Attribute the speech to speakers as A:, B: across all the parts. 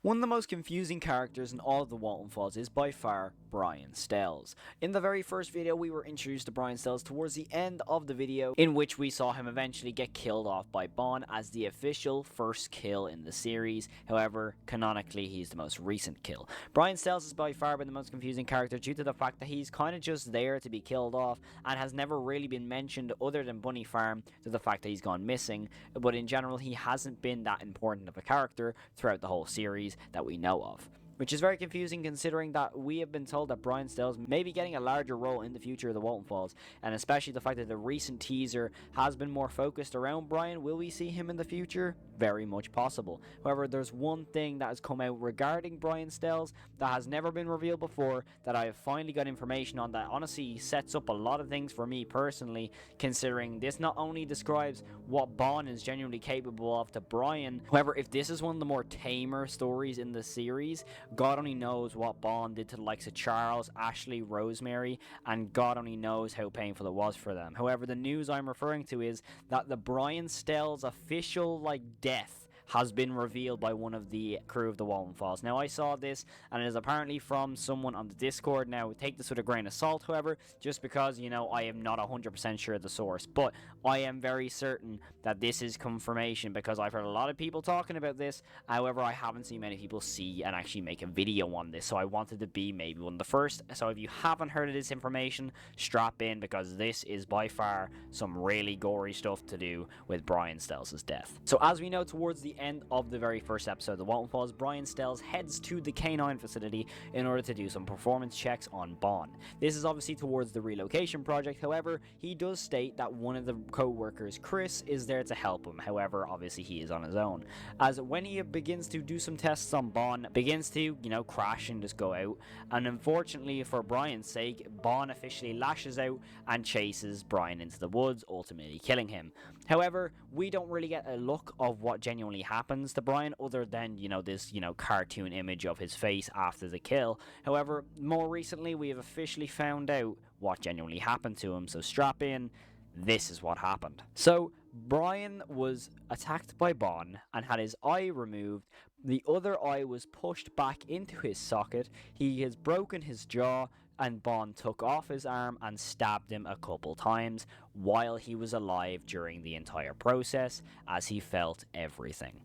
A: One of the most confusing characters in all of the Walton Falls is by far Brian Stells. In the very first video, we were introduced to Brian Stells towards the end of the video, in which we saw him eventually get killed off by Bond as the official first kill in the series. However, canonically, he's the most recent kill. Brian Stells is by far been the most confusing character due to the fact that he's kind of just there to be killed off and has never really been mentioned other than Bunny Farm to the fact that he's gone missing, but in general, he hasn't been that important of a character throughout the whole series that we know of. Which is very confusing considering that we have been told that Brian Stells may be getting a larger role in the future of the Walton Falls, and especially the fact that the recent teaser has been more focused around Brian. Will we see him in the future? Very much possible. However, there's one thing that has come out regarding Brian Stells that has never been revealed before that I have finally got information on that honestly sets up a lot of things for me personally, considering this not only describes what Bond is genuinely capable of to Brian. However, if this is one of the more tamer stories in the series, God only knows what Bond did to the likes of Charles, Ashley, Rosemary, and God only knows how painful it was for them. However, the news I'm referring to is that the Brian Stells official death has been revealed by one of the crew of the Walton Falls. Now, I saw this, and it is apparently from someone on the Discord. Now, take this with a grain of salt, however, just because, I am not 100% sure of the source. But I am very certain that this is confirmation because I've heard a lot of people talking about this. However, I haven't seen many people see and actually make a video on this, so I wanted to be maybe one of the first. So if you haven't heard of this information, strap in, because this is by far some really gory stuff to do with Brian Stells' death. So as we know, towards the end of the very first episode of the Walton Falls, Brian Stells heads to the K9 facility in order to do some performance checks on Bond. This is obviously towards the relocation project. However, he does state that one of the co-workers, Chris, is there to help him. However, obviously he is on his own, as when he begins to do some tests on Bond, begins to crash and just go out, and unfortunately for Brian's sake, Bond officially lashes out and chases Brian into the woods, ultimately killing him. However, we don't really get a look of what genuinely happens to Brian other than, this, cartoon image of his face after the kill. However, more recently, we have officially found out what genuinely happened to him, so strap in. This is what happened. So, Brian was attacked by Bond and had his eye removed. The other eye was pushed back into his socket. He has broken his jaw, and Bond took off his arm and stabbed him a couple times while he was alive during the entire process, as he felt everything.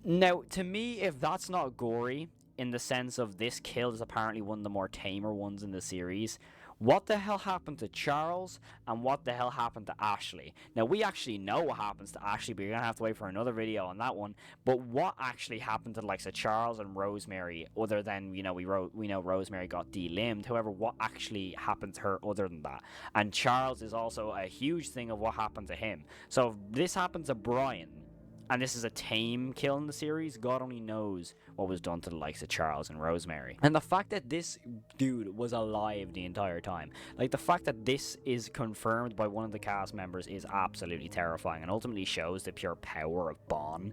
A: Now, to me, if that's not gory, in the sense of this kill is apparently one of the more tamer ones in the series, what the hell happened to Charles, and what the hell happened to Ashley? Now, we actually know what happens to Ashley, but you're going to have to wait for another video on that one. But what actually happened to the likes of Charles and Rosemary, other than, we know Rosemary got delimbed. However, what actually happened to her other than that? And Charles is also a huge thing of what happened to him. So if this happened to Brian, and this is a tame kill in the series, God only knows what was done to the likes of Charles and Rosemary. And the fact that this dude was alive the entire time, the fact that this is confirmed by one of the cast members is absolutely terrifying, and ultimately shows the pure power of Bond.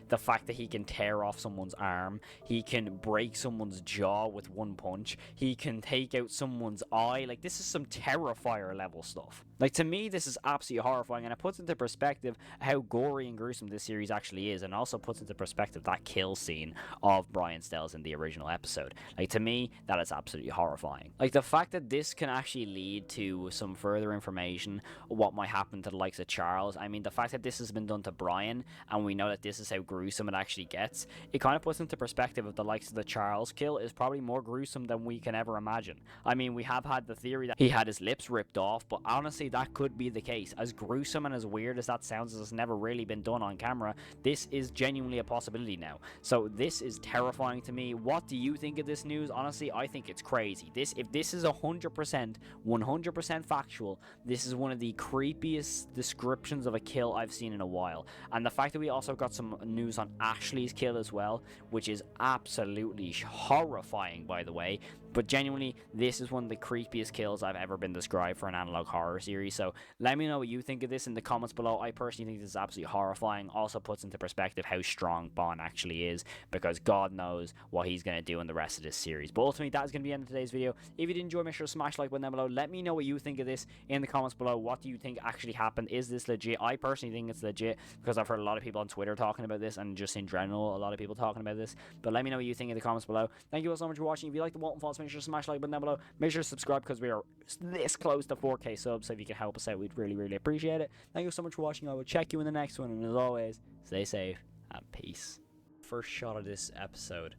A: The fact that he can tear off someone's arm, he can break someone's jaw with one punch, he can take out someone's eye. This is some Terrifier level stuff. To me, this is absolutely horrifying, and it puts into perspective how gory and gruesome this series actually is, and also puts into perspective that kill scene of Brian Stells in the original episode. To me, that is absolutely horrifying. The fact that this can actually lead to some further information of what might happen to the likes of Charles. I mean, the fact that this has been done to Brian, and we know that this is how gruesome it actually gets, it kind of puts into perspective of the likes of the Charles kill is probably more gruesome than we can ever imagine. I mean, we have had the theory that he had his lips ripped off, but honestly, that could be the case. As gruesome and as weird as that sounds, as it's never really been done on camera, this is genuinely a possibility now. So this is terrifying to me. What do you think of this news? Honestly, I think it's crazy. If this is 100% factual, this is one of the creepiest descriptions of a kill I've seen in a while. And the fact that we also got some news on Ashley's kill as well, which is absolutely horrifying, by the way. But genuinely, this is one of the creepiest kills I've ever been described for an analog horror series. So let me know what you think of this in the comments below. I personally think this is absolutely horrifying. Also puts into perspective how strong Bond actually is, because God knows what he's going to do in the rest of this series. But ultimately, that is going to be the end of today's video. If you did enjoy, make sure to smash the like button down below. Let me know what you think of this in the comments below. What do you think actually happened? Is this legit? I personally think it's legit, because I've heard a lot of people on Twitter talking about this, and just in general, a lot of people talking about this. But let me know what you think in the comments below. Thank you all so much for watching. If you like the Walton Falls, make sure to smash the like button down below. Make sure to subscribe, because we are this close to 4K subs. So if you can help us out, we'd really, really appreciate it. Thank you so much for watching. I will check you in the next one. And as always, stay safe and peace. First shot of this episode.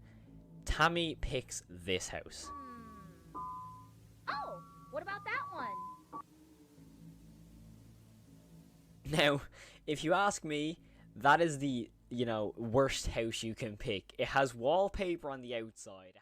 A: Tammy picks this house.
B: Oh, what about that one?
A: Now, if you ask me, that is the, worst house you can pick. It has wallpaper on the outside.